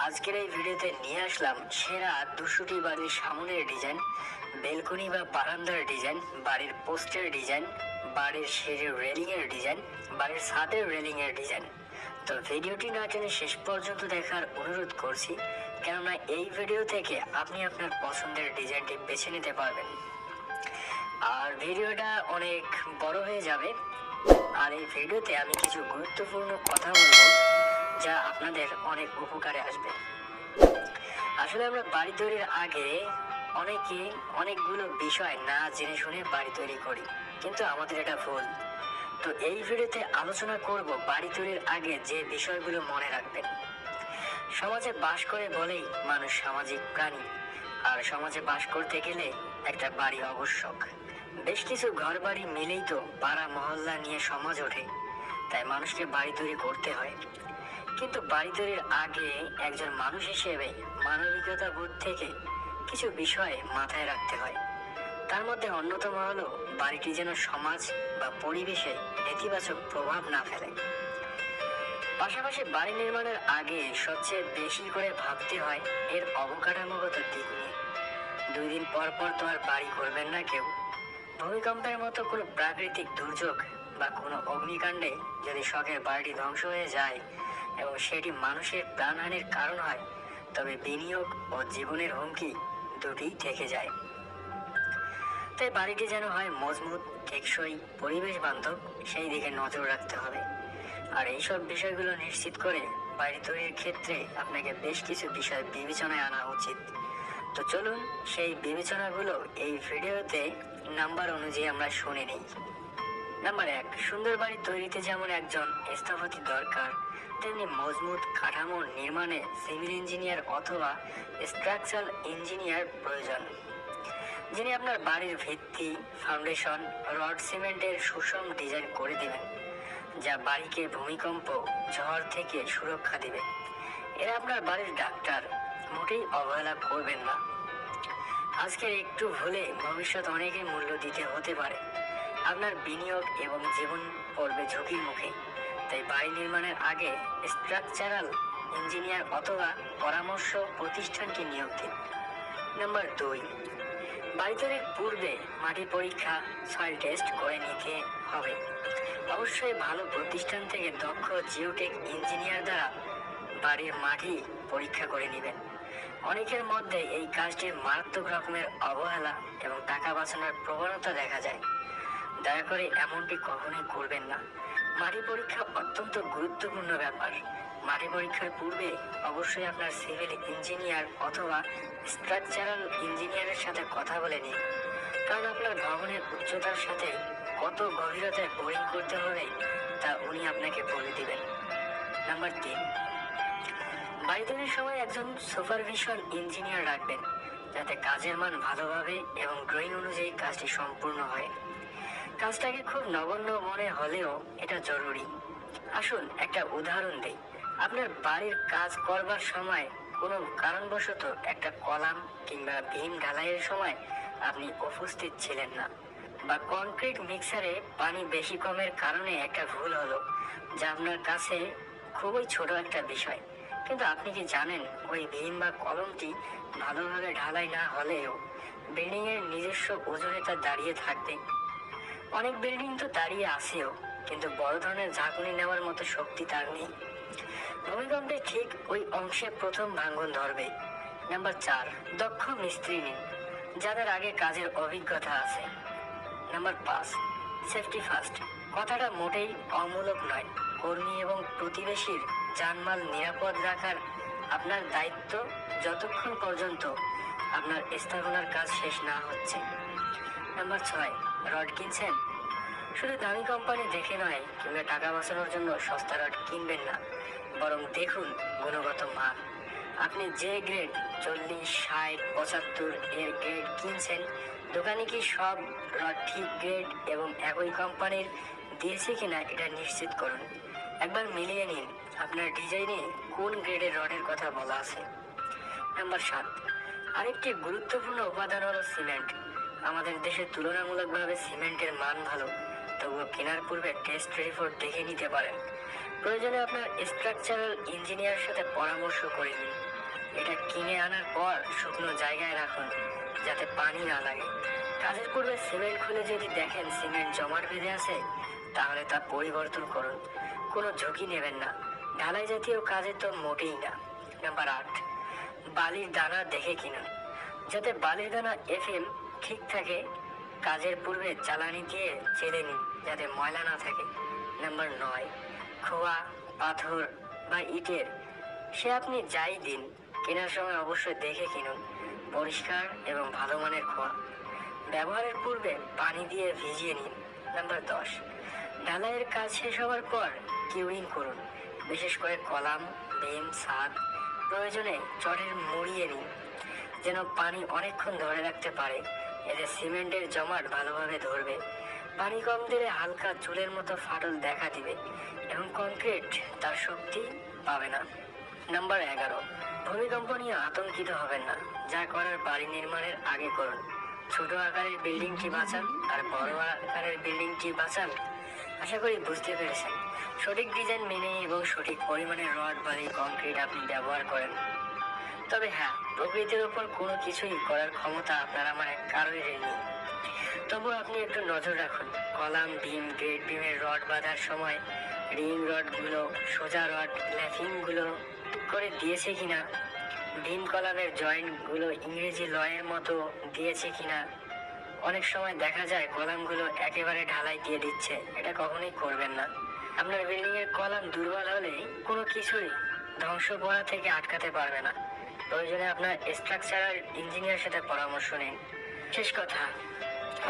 আজকের এই ভিডিওতে নিয়ে আসলাম সেরা 200টি বাড়ির সামনের ডিজাইন, বেলকনি বা বারান্দার ডিজাইন, বাড়ির পোস্টের ডিজাইন, বাড়ির সিঁড়ির রেলিং এর ডিজাইন, বাড়ির ছাদের রেলিং এর ডিজাইন। তো ভিডিওটি না টেনে শেষ পর্যন্ত দেখার অনুরোধ করছি, কেননা এই ভিডিও থেকে আপনি আপনার পছন্দের ডিজাইনটি বেছে নিতে পারবেন। আর ভিডিওটা অনেক বড় হয়ে যাবে, আর এই ভিডিওতে আমি কিছু গুরুত্বপূর্ণ কথা বলবো যা আপনাদের অনেক উপকারে আসবে। আসলে আমরা বাড়ি তৈরির আগে অনেকগুলো বিষয় না জেনে শুনে বাড়ি তৈরি করি, কিন্তু আমাদের এটা ভুল। তো এই ভিডিওতে আলোচনা করব বাড়ি তৈরির আগে যে বিষয়গুলো মনে রাখবেন। সমাজে বাস করে বলেই মানুষ সামাজিক প্রাণী, আর সমাজে বাস করতে গেলে একটা বাড়ি আবশ্যক। বেশ কিছু ঘর বাড়ি মিলেই তো পাড়া মহল্লা নিয়ে সমাজ ওঠে, তাই মানুষকে বাড়ি তৈরি করতে হয়। কিন্তু বাড়ি তৈরির আগে একজন মানুষ হিসেবে মানবিকতা বোধ থেকে কিছু বিষয় মাথায় রাখতে হয়। তার মধ্যে অন্যতম হলো বাড়িটি যেন সমাজ বা পরিবেশে নেতিবাচক প্রভাব না ফেলে। পাশাপাশি বাড়ি নির্মাণের আগে সবচেয়ে বেশি করে ভাবতে হয় এর অবকাঠামোগত দিক নিয়ে। 2 দিন পর পর তো আর বাড়ি করবেন না কেউ। ভূমিকম্পের মতো কোনো প্রাকৃতিক দুর্যোগ বা কোনো অগ্নিকাণ্ডে যদি শখের বাড়িটি ধ্বংস হয়ে যায় এবং সেটি মানুষের প্রাণহানির কারণ হয়, তবে বিনিয়োগ ও জীবনের হুমকি দুটিই থেকে যায়। তাই বাড়িটি যেন হয় মজবুত, টেকসই, পরিবেশ বান্ধব, সেই দিকে নজর রাখতে হবে। আর এইসব বিষয়গুলো নিশ্চিত করে বাড়ি তৈরির ক্ষেত্রে আপনাকে বেশ কিছু বিষয় বিবেচনায় আনা উচিত। তো চলুন সেই বিবেচনাগুলো এই ভিডিওতে নাম্বার অনুযায়ী আমরা শুনে নিই। নাম্বার 1, সুন্দর বাড়ি তৈরিতে যেমন একজন স্থপতি দরকার, তেমনি মজবুত কাঠামোর নির্মাণে সিভিল ইঞ্জিনিয়ার অথবা স্ট্রাকচারাল ইঞ্জিনিয়ার প্রয়োজন, যিনি আপনার বাড়ির ভিত্তি, ফাউন্ডেশন, রড, সিমেন্টের সুষম ডিজাইন করে দিবেন, যা বাড়িকে ভূমিকম্প, ঝড় থেকে সুরক্ষা দিবে। এরা আপনার বাড়ির ডাক্তার, মোটেই অবহেলা করবেন না। আজকের একটু ভুলে ভবিষ্যৎ অনেকেই মূল্য দিতে হতে পারে। আপনার বিনিয়োগ এবং জীবন পড়বে ঝুঁকির মুখে। তাই বাড়ি নির্মাণের আগে স্ট্রাকচারাল ইঞ্জিনিয়ার অথবা পরামর্শ প্রতিষ্ঠানকে নিয়োগ দিন। নাম্বার 2, বাড়ি তৈরির পূর্বে মাটি পরীক্ষা, সয়েল টেস্ট করে নিতে হবে। অবশ্যই ভালো প্রতিষ্ঠান থেকে দক্ষ জিওটেক ইঞ্জিনিয়ার দ্বারা বাড়ির মাটি পরীক্ষা করে নেবেন। অনেকের মধ্যে এই কাজটি মারাত্মক রকমের অবহেলা এবং টাকা বাঁচানোর প্রবণতা দেখা যায়। দয়া করে এমনটি কখনোই করবেন না। মাটি পরীক্ষা অত্যন্ত গুরুত্বপূর্ণ ব্যাপার। মাটি পরীক্ষার পূর্বে অবশ্যই আপনার সিভিল ইঞ্জিনিয়ার অথবা স্ট্রাকচারাল ইঞ্জিনিয়ারের সাথে কথা বলে নিন, কারণ আপনার ভবনের উচ্চতার সাথে কত গভীরতায় বোরিং করতে হবে তা উনি আপনাকে বলে দিবেন। নাম্বার 3, বাড়ি তৈরির সময় একজন সুপারভিশন ইঞ্জিনিয়ার রাখবেন, যাতে কাজের মান ভালোভাবে এবং ড্রয়িং অনুযায়ী কাজটি সম্পূর্ণ হয়। কাজটাকে খুব নগণ্য মনে হলেও এটা জরুরি। আসুন একটা উদাহরণ দেই। আপনার বাড়ির কাজ করবার সময় কোনো কারণবশত একটা কলাম কিংবা ভীম ঢালাইয়ের সময় আপনি উপস্থিত ছিলেন না, বা কনক্রিট মিক্সারে পানি বেশি কমের কারণে একটা ভুল হলো, যা আপনার কাছে খুবই ছোট একটা বিষয়, কিন্তু আপনি কি জানেন ওই ভীম বা কলমটি ভালোভাবে ঢালাই না হলেও বিল্ডিং এর নিজস্ব ওজনে তা দাঁড়িয়ে থাকবে। অনেক বিল্ডিং তো দাঁড়িয়ে আছেও, কিন্তু বড় ধরনের ঝাঁকুনি নেওয়ার মতো শক্তি তার নেই। ভূমিকম্পে ঠিক ওই অংশে প্রথম ভাঙন ধরবে। নাম্বার 4, দক্ষ মিস্ত্রি নিন, যাদের আগে কাজের অভিজ্ঞতা আছে। Number 5, safety first. কথাটা মোটেই অমূলক নয়। কর্মী এবং প্রতিবেশীর জানমাল নিরাপদ রাখার আপনার দায়িত্ব, যতক্ষণ পর্যন্ত আপনার স্থাপনার কাজ শেষ না হচ্ছে। নাম্বার 6, রড কিনছেন? শুধু দামি কোম্পানি দেখে নয় কিংবা টাকা বাঁচানোর জন্য সস্তা রড কিনবেন না, বরং দেখুন গুণগত মান। আপনি যে গ্রেড 40, 60, 75 এর গ্রেড কিনছেন, দোকানে কি সব রড ঠিক গ্রেড এবং একই কোম্পানির দিয়েছে কিনা এটা নিশ্চিত করুন। একবার মিলিয়ে নিন আপনার ডিজাইনে কোন গ্রেডের রডের কথা বলা আছে। নাম্বার 7, আরেকটি গুরুত্বপূর্ণ উপাদান হলো সিমেন্ট। আমাদের দেশে তুলনামূলকভাবে সিমেন্টের মান ভালো, তবুও কেনার পূর্বে টেস্ট রিপোর্ট দেখে নিতে পারেন। প্রয়োজনে আপনার স্ট্রাকচারাল ইঞ্জিনিয়ারের সাথে পরামর্শ করে নিন। এটা কিনে আনার পর শুকনো জায়গায় রাখুন যাতে পানি না লাগে। কাজের পূর্বে সিমেন্ট খুলে যদি দেখেন সিমেন্ট জমাট বেঁধে আছে, তাহলে তা পরিবর্তন করুন। কোনো ঝুঁকি নেবেন না, ঢালাই জাতীয় কাজে তো মোটেই না। নাম্বার 8, বালির দানা দেখে কিনুন। যাতে বালির দানা FM ঠিক থাকে, কাজের পূর্বে জ্বালানি দিয়ে চেলে নিন যাতে ময়লা না থাকে। নাম্বার 9, খোয়া, পাথর বা ইটের সে আপনি যাই দিন, কেনার সময় অবশ্যই দেখে কিনুন পরিষ্কার এবং ভালো মানের খোয়া। ব্যবহারের পূর্বে পানি দিয়ে ভিজিয়ে নিন। নাম্বার 10, ঢালাইয়ের কাজ শেষ হওয়ার পর কিউরিং করুন। বিশেষ করে কলাম, বেম, ছাদ প্রয়োজনে চটের মুড়িয়ে নিন যেন পানি অনেকক্ষণ ধরে রাখতে পারে। এতে সিমেন্টের জমাট ভালোভাবে ধরবে। পানি কম দিলে হালকা চুলের মতো ফাটল দেখা দিবে এবং কংক্রিট তার শক্তি পাবে না। নাম্বার 11, ভূমিকম্প নিয়ে আতঙ্কিত হবেন না। যা করার বাড়ি নির্মাণের আগে করুন। ছোট আকারের বিল্ডিংটি বাঁচান আর বড় আকারের বিল্ডিংটি বাঁচান। আশা করি বুঝতে পেরেছেন। সঠিক ডিজাইন মেনে এবং সঠিক পরিমাণে রড, বালি, কংক্রিট আপনি ব্যবহার করেন। তবে হ্যাঁ, প্রকৃতির উপর কোনো কিছুই করার ক্ষমতা আপনার আমার কারোরই নেই। তবু আপনি একটু নজর রাখুন। কলাম, বিম, গ্রেড বিমের রড বাঁধার সময় রিং রডগুলো, সোজা রড ল্যাফিংগুলো করে দিয়েছে কিনা, বিম কলামের জয়েন্টগুলো ইংরেজি লয়ের মতো দিয়েছে কিনা। অনেক সময় দেখা যায় কলামগুলো একেবারে ঢালাই দিয়ে দিচ্ছে। এটা কখনোই করবেন না। আপনার বিল্ডিং এর কলাম দুর্বল হলে কোনো কিছুই ধ্বংস করা থেকে আটকাতে পারবে না। প্রয়োজনে আপনার স্ট্রাকচারাল ইঞ্জিনিয়ারের সাথে পরামর্শ নিন। শেষ কথা,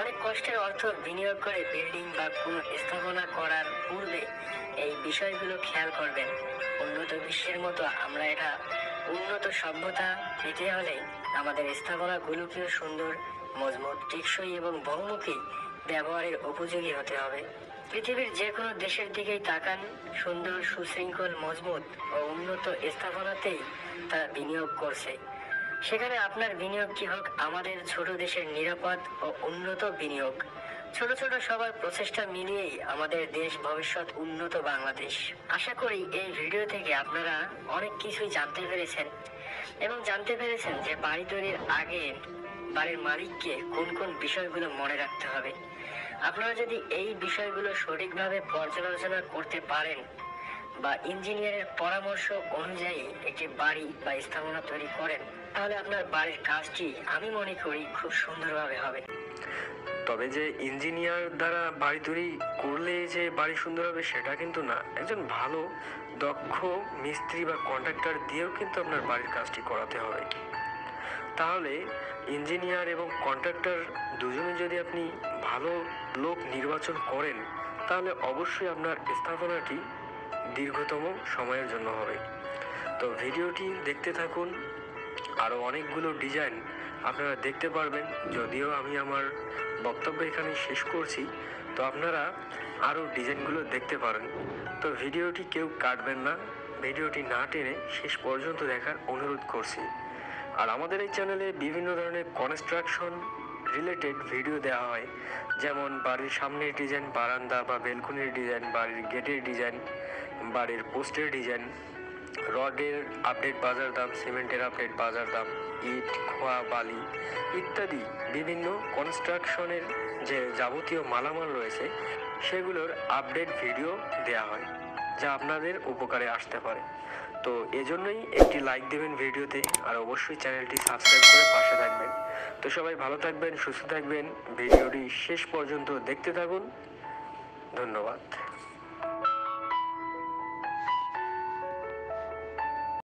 অনেক কষ্টের অর্থ বিনিয়োগ করে বিল্ডিং বা কোনো স্থাপনা করার পূর্বে এই বিষয়গুলো খেয়াল করবেন। উন্নত বিশ্বের মতো আমরা এটা উন্নত সভ্যতা পেতে হলে আমাদের স্থাপনাগুলোকেও সুন্দর, মজবুত, টেকসই এবং বহুমুখী ব্যবহারের উপযোগী হতে হবে। পৃথিবীর যে কোনো দেশের দিকেই তাকান, সুন্দর, সুশৃঙ্খল, মজবুত ও উন্নত স্থাপনাতেই তারা বিনিয়োগ করছে। সেখানে আপনার বিনিয়োগটি হোক আমাদের ছোট দেশের নিরাপদ ও উন্নত বিনিয়োগ। ছোট ছোট সবার প্রচেষ্টা মিলিয়েই আমাদের দেশ ভবিষ্যৎ উন্নত বাংলাদেশ। আশা করি এই ভিডিও থেকে আপনারা অনেক কিছুই জানতে পেরেছেন এবং জানতে পেরেছেন যে বাড়ি তৈরির আগে বাড়ির মালিককে কোন কোন বিষয়গুলো মনে রাখতে হবে। আপনারা যদি এই বিষয়গুলো সঠিকভাবে পর্যালোচনা করতে পারেন বা ইঞ্জিনিয়ারের পরামর্শ অনুযায়ী একটি বাড়ি বা স্থাপনা তৈরি করেন, তাহলে আপনার বাড়ির কাজটি আমি মনে করি খুব সুন্দরভাবে হবে। তবে যে ইঞ্জিনিয়ার দ্বারা বাড়ি তৈরি করলে যে বাড়ি সুন্দর হবে সেটা কিন্তু না। একজন ভালো দক্ষ মিস্ত্রি বা কন্ট্রাক্টর দিয়েও কিন্তু আপনার বাড়ির কাজটি করাতে হবে। তাহলে ইঞ্জিনিয়ার এবং কন্ট্রাক্টর দুজনে যদি আপনি ভালো লোক নির্বাচন করেন, তাহলে অবশ্যই আপনার স্থাপনাটি দীর্ঘতম সময়ের জন্য হবে। তো ভিডিওটি দেখতে থাকুন, আরও অনেকগুলো ডিজাইন আপনারা দেখতে পারবেন। যদিও আমি আমার বক্তব্য এখানে শেষ করছি, তো আপনারা আরও ডিজাইনগুলো দেখতে পারেন। তো ভিডিওটি কেউ কাটবেন না, ভিডিওটি না টেনে শেষ পর্যন্ত দেখার অনুরোধ করছি। আর আমাদের এই চ্যানেলে বিভিন্ন ধরনের কনস্ট্রাকশন রিলেটেড ভিডিও দেওয়া হয়, যেমন বাড়ির সামনের ডিজাইন, বারান্দা বা বেলকনির ডিজাইন, বাড়ির গেটের ডিজাইন, বাড়ির পোস্টের ডিজাইন, রডের আপডেট বাজার দাম, সিমেন্টের আপডেট বাজার দাম, ইট, খোয়া, বালি ইত্যাদি বিভিন্ন কনস্ট্রাকশনের যে যাবতীয় মালামাল রয়েছে সেগুলোর আপডেট ভিডিও দেওয়া হয়, যা আপনাদের উপকারে আসতে পারে। তো এজন্যই একটি লাইক দেবেন ভিডিওতে, আর অবশ্যই চ্যানেলটি সাবস্ক্রাইব করে পাশে থাকবেন। তো সবাই ভালো থাকবেন, সুস্থ থাকবেন, ভিডিওটি শেষ পর্যন্ত দেখতে থাকুন। ধন্যবাদ।